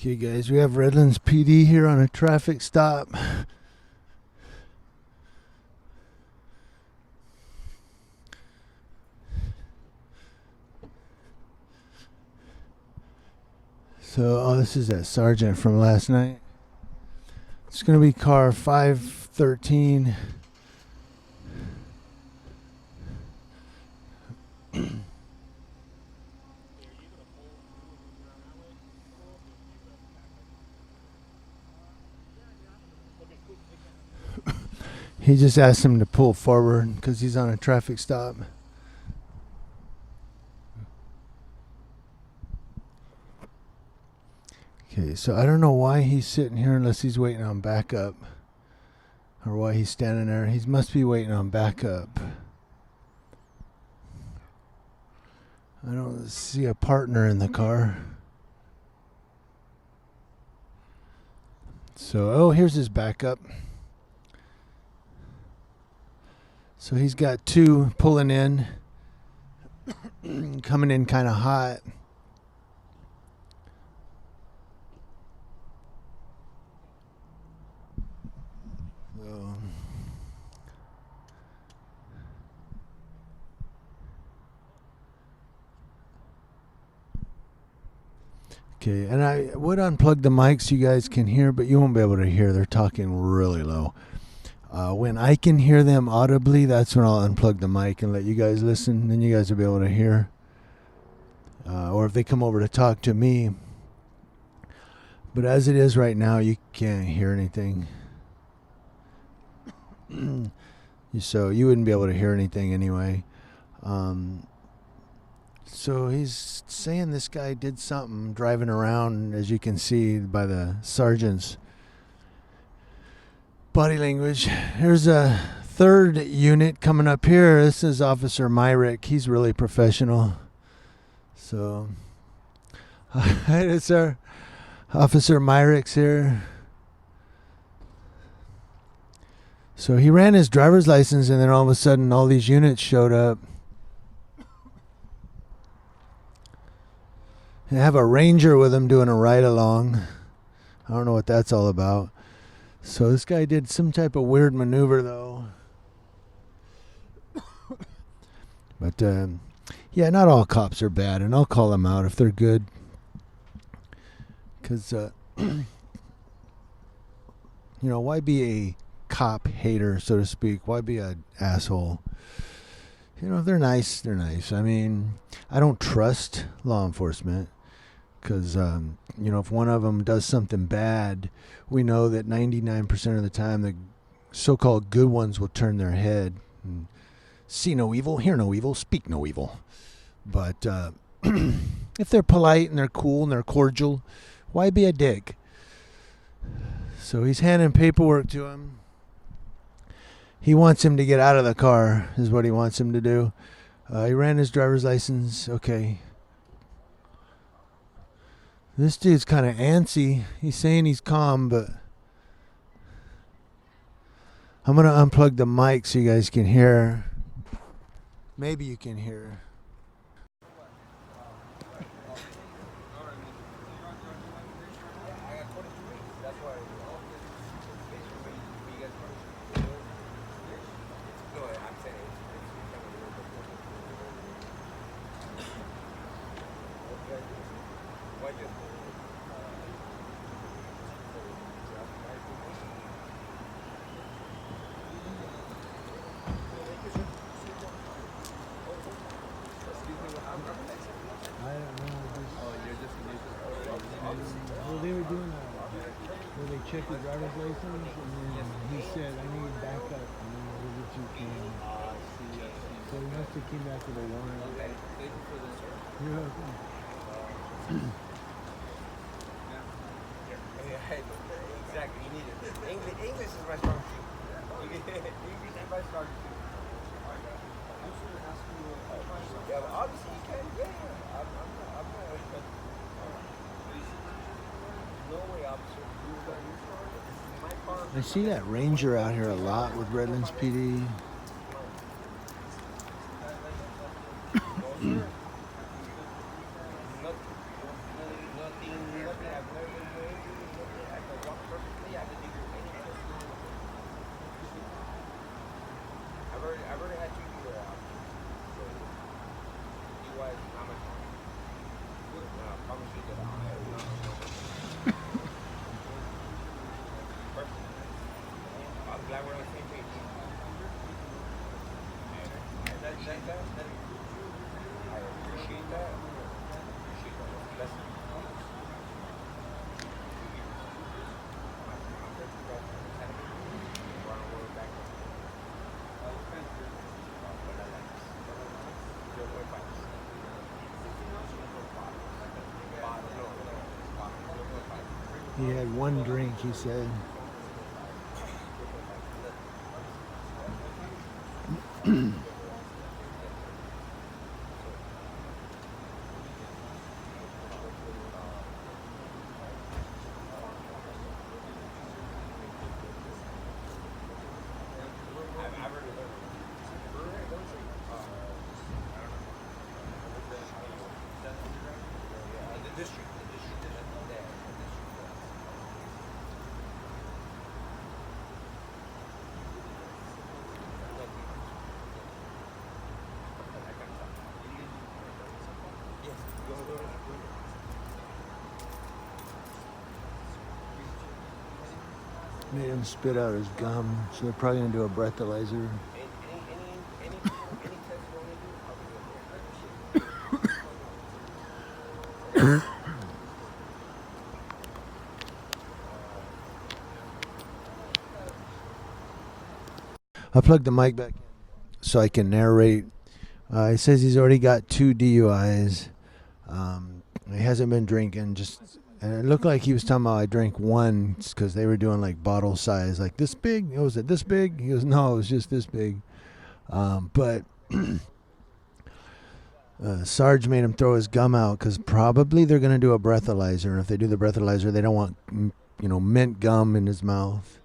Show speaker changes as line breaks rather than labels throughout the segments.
Okay, guys, we have Redlands PD here on a traffic stop. So, this is that sergeant from last night. It's going to be car 513. He just asked him to pull forward because he's on a traffic stop. Okay, so I don't know why he's sitting here unless he's waiting on backup. Or why he's standing there. He must be waiting on backup. I don't see a partner in the car. So, oh, here's his backup. So he's got two pulling in, coming in kind of hot. So, okay, and I would unplug the mics so you guys can hear, but you won't be able to hear. They're talking really low. When I can hear them audibly, that's when I'll unplug the mic and let you guys listen. Then you guys will be able to hear. Or if they come over to talk to me. But as it is right now, you can't hear anything. So you wouldn't be able to hear anything anyway. So he's saying this guy did something driving around, as you can see by the sergeant's body language. There's a third unit coming up here. This is Officer Myrick. He's really professional. So, it's our Officer Myrick's here. So he ran his driver's license, and then all of a sudden all these units showed up. They have a ranger with him doing a ride along. I don't know what that's all about. So this guy did some type of weird maneuver, though. But, yeah, not all cops are bad, and I'll call them out if they're good. Because, you know, why be a cop hater, so to speak? Why be an asshole? You know, if they're nice, they're nice. I mean, I don't trust law enforcement. Because, you know, if one of them does something bad, we know that 99% of the time the so-called good ones will turn their head and see no evil, hear no evil, speak no evil. But if they're polite and they're cool and they're cordial, why be a dick? So he's handing paperwork to him. He wants him to get out of the car, is what he wants him to do. He ran his driver's license. Okay. This dude's kind of antsy. He's saying he's calm, but I'm going to unplug the mic so you guys can hear. Maybe you can hear. They were doing where they checked the driver's license, and then he said, I need backup, and then we'll get you can. So he must have came back with a warrant.
Thank you for this, sir.
You're welcome.
Exactly, you need it. English is my strong suit. English is my strong suit. Yeah, but obviously you can. Yeah. I'm not. No way, officer. This is my car.
I see that ranger out here a lot with Redlands PD.
appreciate that. I appreciate that. Appreciate that. That's
He had one drink, he said. Made him spit out his gum, so they're probably gonna do a breathalyzer. I plugged the mic back in so I can narrate. He says he's already got 2 DUIs. He hasn't been drinking. And it looked like he was talking about I drank one because they were doing like bottle size, like this big. Was it this big? He goes, no, it was just this big. But Sarge made him throw his gum out because probably they're going to do a breathalyzer. And if they do the breathalyzer, they don't want, mint gum in his mouth.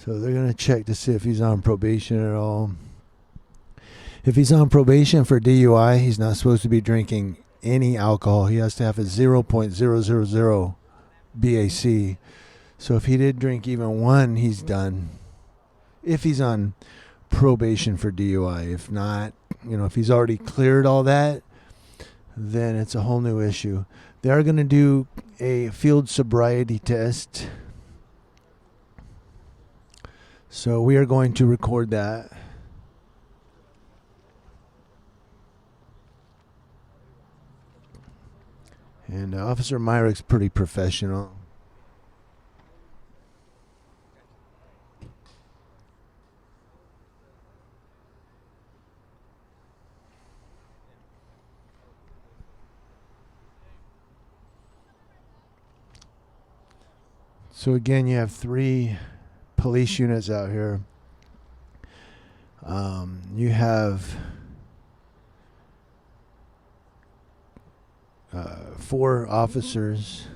So they're going to check to see if he's on probation at all. If he's on probation for DUI, he's not supposed to be drinking any alcohol. He has to have a 0.000 BAC. So if he did drink even one, he's done. If he's on probation for DUI. If not, if he's already cleared all that, then it's a whole new issue. They are going to do a field sobriety test. So we are going to record that. And Officer Myrick's pretty professional. So again, you have 3 police units out here. You have 4 officers.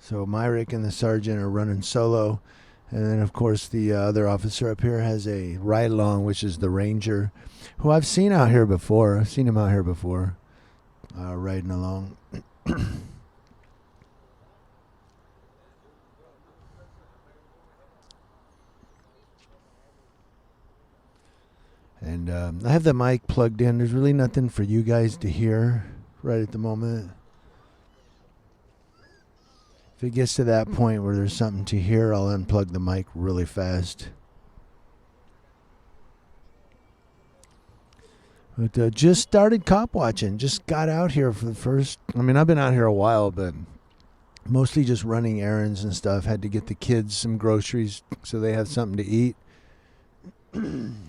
So Myrick and the sergeant are running solo. And then, of course, the other officer up here has a ride-along, which is the ranger, who I've seen out here before. I've seen him out here before, riding along. And I have the mic plugged in. There's really nothing for you guys to hear right at the moment. If it gets to that point where there's something to hear, I'll unplug the mic really fast. But just started cop watching. Just got out here for the first... I've been out here a while, but mostly just running errands and stuff. Had to get the kids some groceries so they have something to eat.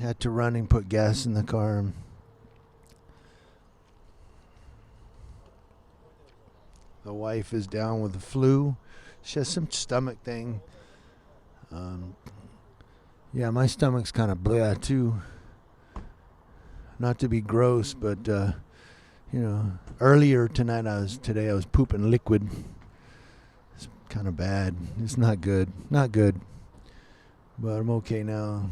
Had to run and put gas in the car. The wife is down with the flu. She has some stomach thing. Yeah, my stomach's kind of blah too. Not to be gross, but earlier today I was pooping liquid. It's kind of bad. It's not good. Not good. But I'm okay now.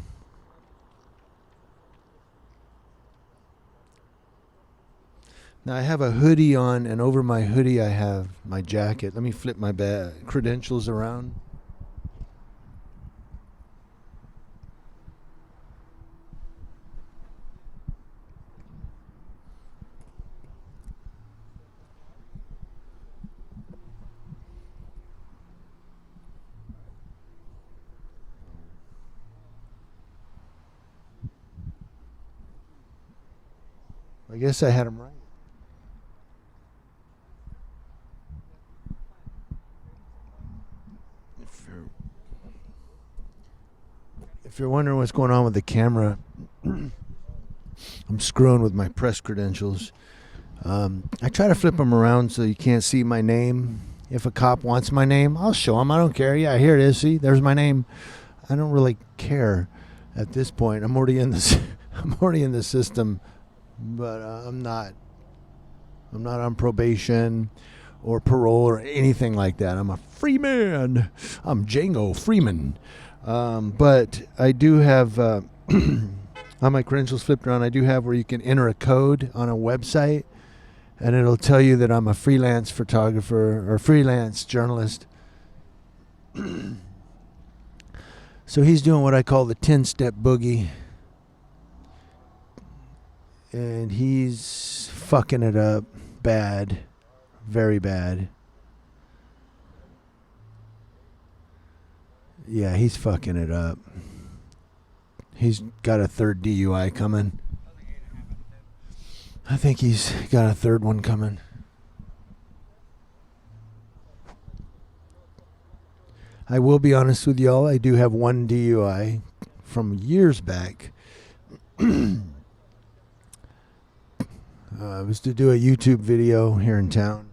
Now I have a hoodie on, and over my hoodie I have my jacket. Let me flip my credentials around. I guess I had him right. If you're, if you're wondering what's going on with the camera, I'm screwing with my press credentials. I try to flip them around so you can't see my name. If a cop wants my name, I'll show him. I don't care. Yeah, here it is. See, there's my name. I don't really care at this point. I'm already in this. I'm already in the system, but I'm not. I'm not on probation or parole or anything like that. I'm a free man. I'm Django Freeman. But I do have on my credentials flipped around. I do have where you can enter a code on a website, and it'll tell you that I'm a freelance photographer or freelance journalist. So he's doing what I call the 10-step boogie. And he's fucking it up bad. Very bad. Yeah, he's fucking it up. He's got a third DUI coming. I think he's got a third one coming. I will be honest with y'all. I do have one DUI from years back. It was to do a YouTube video here in town.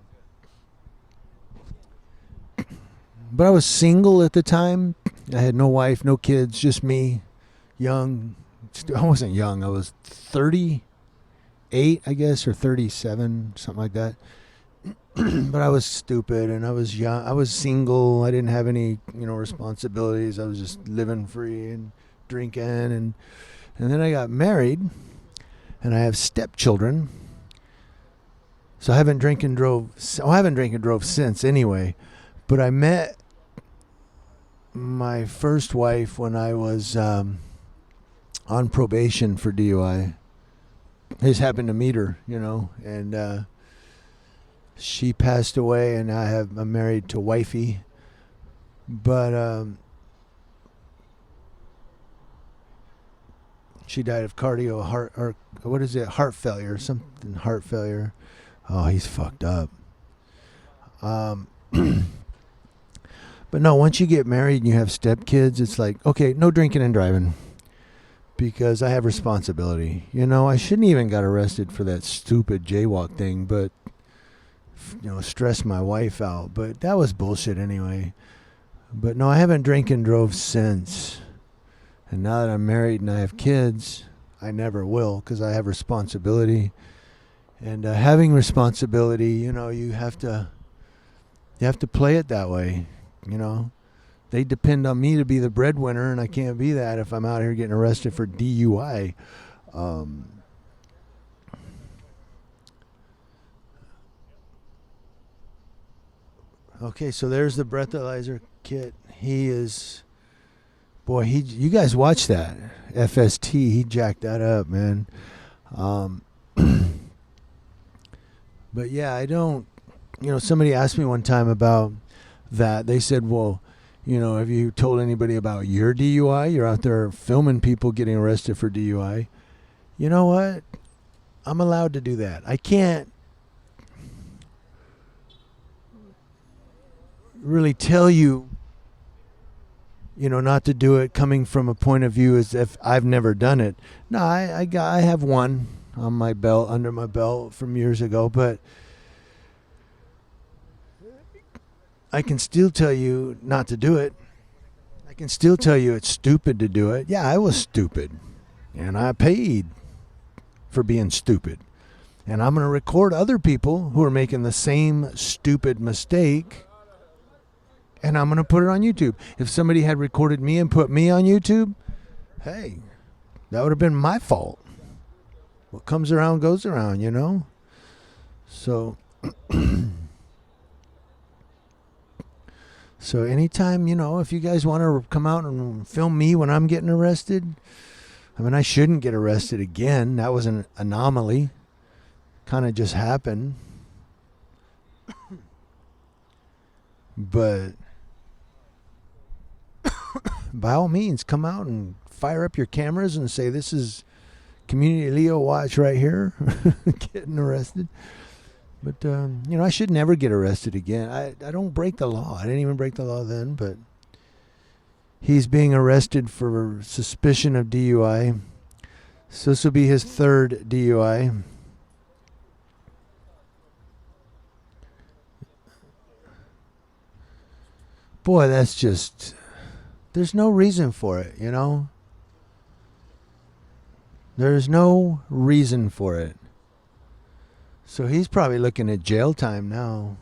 But I was single at the time. I had no wife, no kids, just me, young. I wasn't young. I was 38, I guess, or 37, something like that. But I was stupid, and I was young. I was single. I didn't have any, responsibilities. I was just living free and drinking, and then I got married, and I have stepchildren. So I haven't drank and drove. I haven't drank and drove since anyway. But I met my first wife when I was on probation for DUI. I just happened to meet her, and she passed away, and I'm married to wifey. But she died of heart failure, something heart failure. Oh, he's fucked up. But no, once you get married and you have stepkids, it's like, okay, no drinking and driving. Because I have responsibility. I shouldn't even got arrested for that stupid jaywalk thing, but, stressed my wife out. But that was bullshit anyway. But no, I haven't drank and drove since. And now that I'm married and I have kids, I never will because I have responsibility. And having responsibility, you have to play it that way, They depend on me to be the breadwinner, and I can't be that if I'm out here getting arrested for DUI. Okay, so there's the breathalyzer kit. He is... Boy, you guys watch that. FST, he jacked that up, man. But yeah, I don't... somebody asked me one time about that. They said, well... have you told anybody about your DUI? You're out there filming people getting arrested for DUI. You know what? I'm allowed to do that. I can't really tell you, not to do it coming from a point of view as if I've never done it. No, I have one on my belt, under my belt from years ago, but I can still tell you not to do it. I can still tell you it's stupid to do it. Yeah, I was stupid. And I paid for being stupid. And I'm going to record other people who are making the same stupid mistake. And I'm going to put it on YouTube. If somebody had recorded me and put me on YouTube, hey, that would have been my fault. What comes around goes around, So... So anytime, if you guys want to come out and film me when I'm getting arrested, I shouldn't get arrested again. That was an anomaly. Kind of just happened. But by all means, come out and fire up your cameras and say, this is community Leo watch right here, getting arrested. But, I should never get arrested again. I don't break the law. I didn't even break the law then, but he's being arrested for suspicion of DUI. So this will be his third DUI. Boy, that's just... There's no reason for it, There's no reason for it. So he's probably looking at jail time now.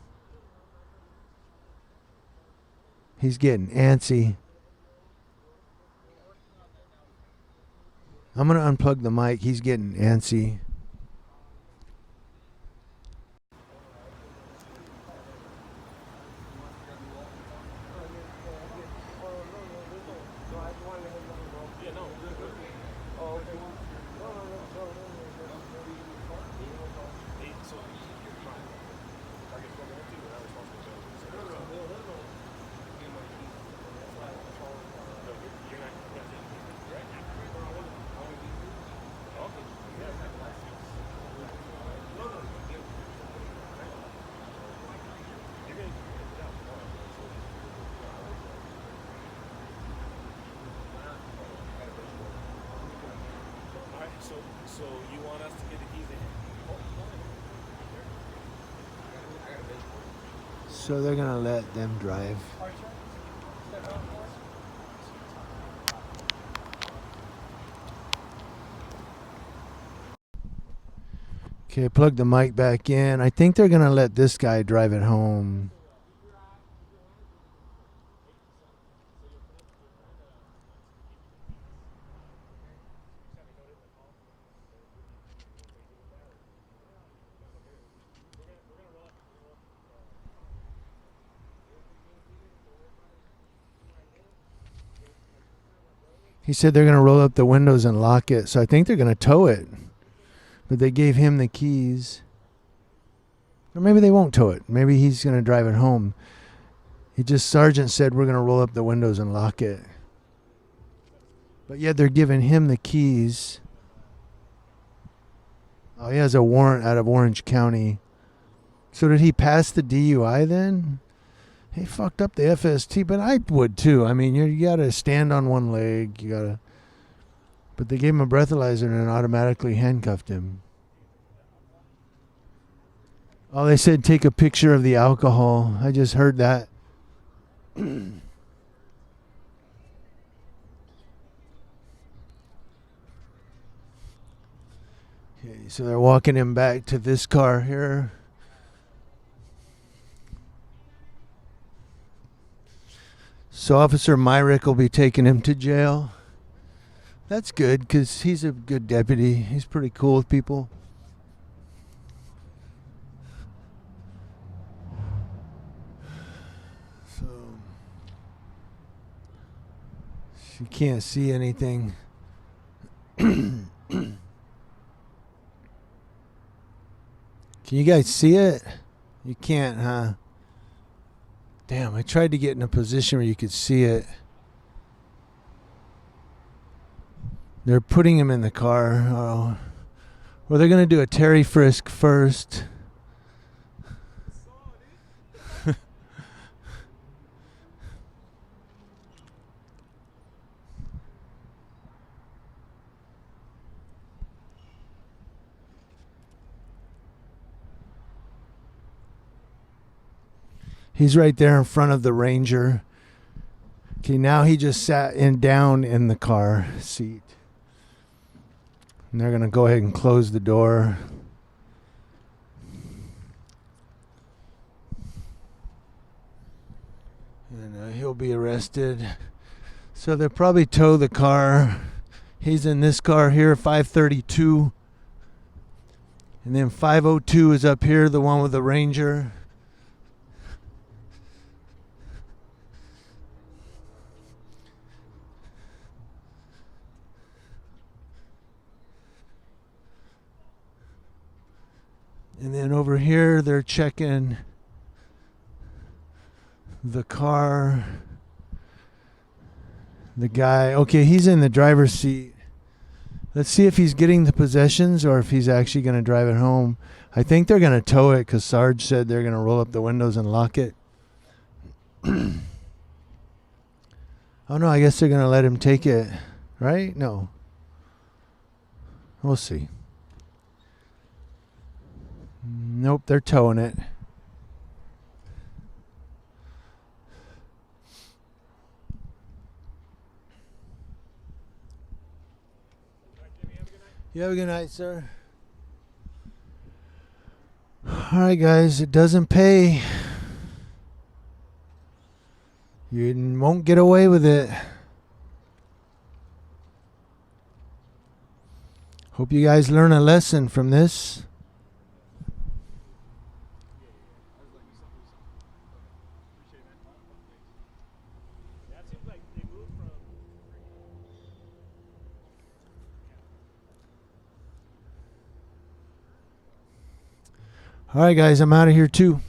He's getting antsy. I'm going to unplug the mic. He's getting antsy.
So you want us to get the keys in?
So they're going to let them drive. Okay, plug the mic back in. I think they're going to let this guy drive it home. He said they're going to roll up the windows and lock it. So I think they're going to tow it. But they gave him the keys. Or maybe they won't tow it. Maybe he's going to drive it home. Sergeant said we're going to roll up the windows and lock it. But yet they're giving him the keys. Oh, he has a warrant out of Orange County. So did he pass the DUI then? He fucked up the FST, but I would too. I mean, you got to stand on one leg. But they gave him a breathalyzer and automatically handcuffed him. Oh, they said take a picture of the alcohol. I just heard that. Okay, so they're walking him back to this car here. So Officer Myrick will be taking him to jail. That's good because he's a good deputy. He's pretty cool with people. So she can't see anything. Can you guys see it? You can't, huh? Damn, I tried to get in a position where you could see it. They're putting him in the car. Oh. Well, they're going to do a Terry frisk first. He's right there in front of the Ranger. Okay, now he just sat down in the car seat. And they're going to go ahead and close the door. And he'll be arrested. So they'll probably tow the car. He's in this car here, 532. And then 502 is up here, the one with the Ranger. And then over here, they're checking the car. The guy, okay, he's in the driver's seat. Let's see if he's getting the possessions or if he's actually going to drive it home. I think they're going to tow it because Sarge said they're going to roll up the windows and lock it. Oh, no, I guess they're going to let him take it. Right? No. We'll see. Nope, they're towing it. You have a good night, sir. All right, guys, it doesn't pay. You won't get away with it. Hope you guys learn a lesson from this. All right, guys, I'm out of here too.